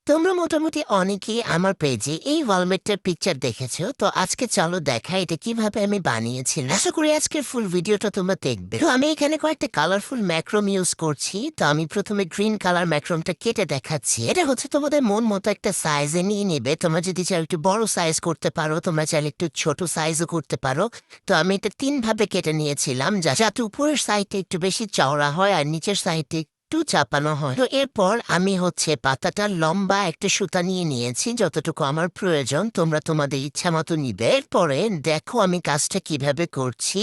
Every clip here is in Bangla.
তোমরা মোটামুটি অনেকেই আমার পেজে এই ওয়ালমেটটার পিকচার দেখেছো। তো আজকে চলো দেখা এটা কিভাবে আমি বানিয়েছি। আশা করি আজকের ফুল ভিডিওটা তোমরা দেখবে। তো আমি এখানে কয়েকটা কালারফুল ম্যাক্রোম ইউজ করছি। তো আমি প্রথমে গ্রিন কালার ম্যাক্রোমটা কেটে দেখাচ্ছি। এটা হচ্ছে তোমাদের মন মতো একটা সাইজে নিয়ে নেবে। তোমরা যদি চাও একটু বড় সাইজ করতে পারো, তোমরা চাইলে একটু ছোট সাইজও করতে পারো। তো আমি এটা 3 ভাবে কেটে নিয়েছিলাম, যাতে উপরের সাইডটা একটু বেশি চওড়া হয় আর নিচের সাইডে একটু চাপানো হয়। তো এরপর আমি পাতাটা লম্বা একটা সুতা নিয়ে নিয়েছি, যতটুকু আমার প্রয়োজন। তোমরা তোমাদের ইচ্ছা মতো নিবে। এরপরে দেখো আমি কাজটা কিভাবে করছি।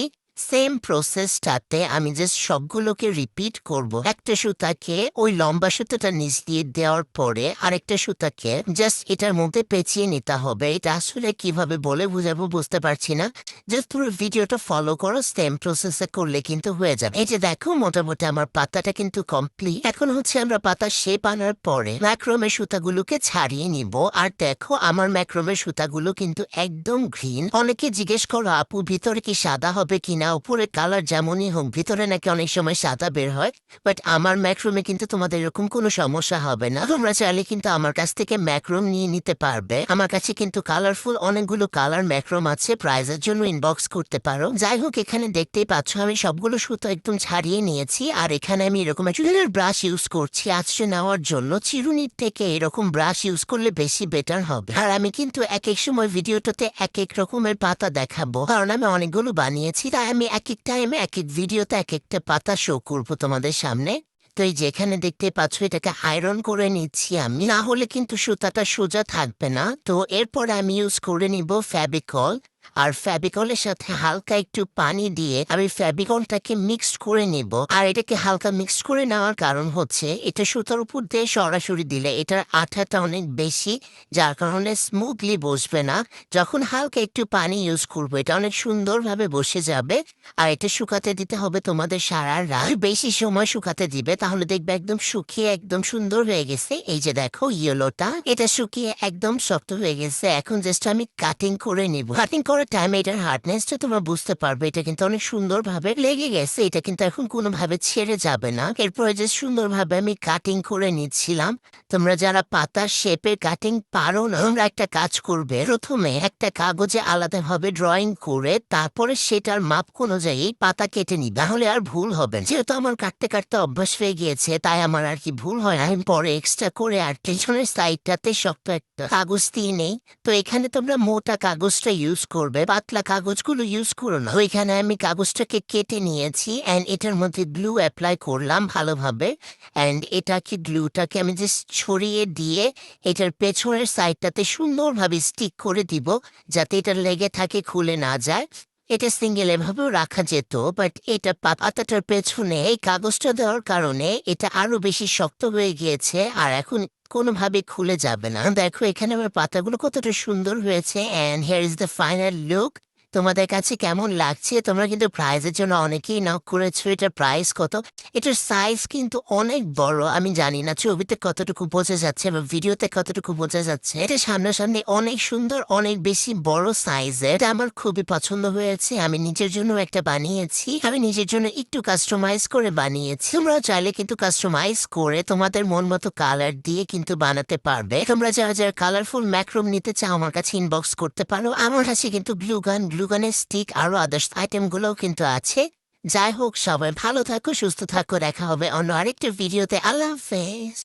সেম প্রসেসটাতে আমি জাস্ট সবগুলোকে রিপিট করব। একটা সুতাকে ওই লম্বা সুতাটা নিচ দিয়ে দেওয়ার পরে আরেকটা সুতাকে জাস্ট এটার মধ্যে পেঁচিয়ে নিতে হবে। এটা আসলে কিভাবে বলে বুঝাবো বুঝতে পারছি না। জাস্ট পুরো ভিডিওটা ফলো করো, সেম প্রসেসে করলে কিন্তু হয়ে যাবে। এই যে দেখো মোটামুটি আমার পাতাটা কিন্তু কমপ্লিট। এখন আমরা পাতার শেপ আনার পরে ম্যাক্রোমের সুতাগুলোকে ছাড়িয়ে নিব। আর দেখো আমার ম্যাক্রোমের সুতাগুলো কিন্তু একদম গ্রিন। অনেকে জিজ্ঞেস করো আপু ভিতরে কি সাদা হবে কিনা, উপরে কালার যেমনই হোক ভিতরে নাকি অনেক সময় সাদা বের হয়। বাট আমার ম্যাক্রোমে কিন্তু তোমাদের এরকম কোনো সমস্যা হবে না। তোমরা চাইলে কিন্তু আমার কাছ থেকে ম্যাক্রোম নিয়ে নিতে পারবে। আমার কাছে কিন্তু কালারফুল অনেকগুলো কালার ম্যাক্রোম আছে, প্রাইজের জন্য ইনবক্স করতে পারো। যাই হোক এখানে দেখতেই পাচ্ছ আমি সবগুলো সুতো একদম ছাড়িয়ে নিয়েছি। আর এখানে আমি এরকম চুলের ব্রাশ ইউজ করছি আঁচড়ে নেওয়ার জন্য। চিরুনির থেকে এরকম ব্রাশ ইউজ করলে বেশি বেটার হবে। আর আমি কিন্তু এক এক সময় ভিডিওটাতে এক এক রকমের পাতা দেখাবো, কারণ আমি অনেকগুলো বানিয়েছি। তাই আমি এক এক টাইমে এক এক ভিডিওতে এক একটা পাতা শো করবো তোমাদের সামনে। তো এই যেখানে দেখতে পাচ্ছ এটাকে আয়রন করে নিচ্ছি আমি, না হলে কিন্তু সুতাটা সোজা থাকবে না। তো এরপর আমি ইউজ করে নিব ফ্যাবিকল। আর ফ্যাবিকলের সাথে হালকা একটু পানি দিয়ে আমি ফ্যাবিকলটাকে মিক্সড করে নিব। আর এটাকে হালকা মিক্সড করে নেওয়ার কারণ হচ্ছে এটা সুতার উপর দিয়ে সরাসরি দিলে এটার আঠাটা অনেক বেশি, যার কারণে স্মুথলি বসবে না। যখন হালকা একটু পানি ইউজ করবো এটা অনেক সুন্দরভাবে বসে যাবে। আর এটা শুকাতে দিতে হবে তোমাদের সারা রাত, বেশি সময় শুকাতে দিবে, তাহলে দেখবে একদম শুকিয়ে একদম সুন্দর হয়ে গেছে। এই যে দেখো ইয়েলোটা এটা শুকিয়ে একদম শক্ত হয়ে গেছে। এখন জাস্ট আমি কাটিং করে নিব। কাটিং করার টাইমে এটার হার্ডনেসটা তোমরা বুঝতে পারবে। এটা কিন্তু অনেক সুন্দরভাবে লেগে গেছে, এটা কিন্তু এখন কোনোভাবে ছেড়ে যাবে না। এরপরে যে সুন্দরভাবে আমি কাটিং করে নিচ্ছিলাম। তোমরা যারা পাতার শেপের কাটিং পারো না, তোমরা একটা কাজ করবে, প্রথমে একটা কাগজে আলাদাভাবে ড্রয়িং করে তারপরে সেটার মাপ অনুযায়ী পাতা কেটে নিই, তাহলে আর ভুল হবে না। যেহেতু আমার কাটতে কাটতে অভ্যাস হয়ে গিয়েছে তাই আমার আর কি ভুল হয় না। আমি পরে এক্সট্রা করে আর পেছনের সাইডটাতে শক্ত একটা কাগজ দিয়ে নেই। তো এখানে তোমরা মোটা কাগজটা ইউজ করবে, পাতলা কাগজগুলো ইউজ করো না। তো এখানে আমি কাগজটাকে কেটে নিয়েছি অ্যান্ড এটার মধ্যে গ্লু অ্যাপ্লাই করলাম ভালোভাবে। অ্যান্ড গ্লুটাকে আমি জাস্ট ছড়িয়ে দিয়ে এটার পেছনের সাইডটাতে সুন্দরভাবে স্টিক করে দিব, যাতে এটা লেগে থাকে, খুলে না যায়। এটা সিঙ্গেল এভাবেও রাখা যেত, বাট এটা পাতাটার পেছনে এই কাগজটা দেওয়ার কারণে এটা আরো বেশি শক্ত হয়ে গিয়েছে আর এখন কোনোভাবে খুলে যাবে না। দেখো এখানে আমার পাতাগুলো কতটা সুন্দর হয়েছে। And here is the final look. তোমাদের কাছে কেমন লাগছে? তোমরা কিন্তু প্রাইজের জন্য অনেকেই নক করেছো। এটার প্রাইস কত? এটার সাইজ কিন্তু অনেক বড়। আমি জানি না ছবিতে কতটুকু বোঝা যাচ্ছে বা ভিডিওতে কতটুকু বোঝা যাচ্ছে। এটা সামনাসামনি অনেক সুন্দর, অনেক বেশি বড় সাইজের। এটা আমার খুবই পছন্দ হয়েছে। আমি নিজের জন্য একটা বানিয়েছি। আমি নিজের জন্য একটু কাস্টমাইজ করে বানিয়েছি। তোমরা চাইলে কিন্তু কাস্টমাইজ করে তোমাদের মন মতো কালার দিয়ে কিন্তু বানাতে পারবে। তোমরা যারা যারা কালারফুল ম্যাক্রোম নিতে চাও আমার কাছে ইনবক্স করতে পারো। আমার কাছে কিন্তু গ্লুগানের স্টিক আরো আদার্স আইটেমগুলোও কিন্তু আছে। যাই হোক সবাই ভালো থাকো, সুস্থ থাকো। দেখা হবে অন্য আরেকটা ভিডিওতে। আল্লাহ হাফেজ।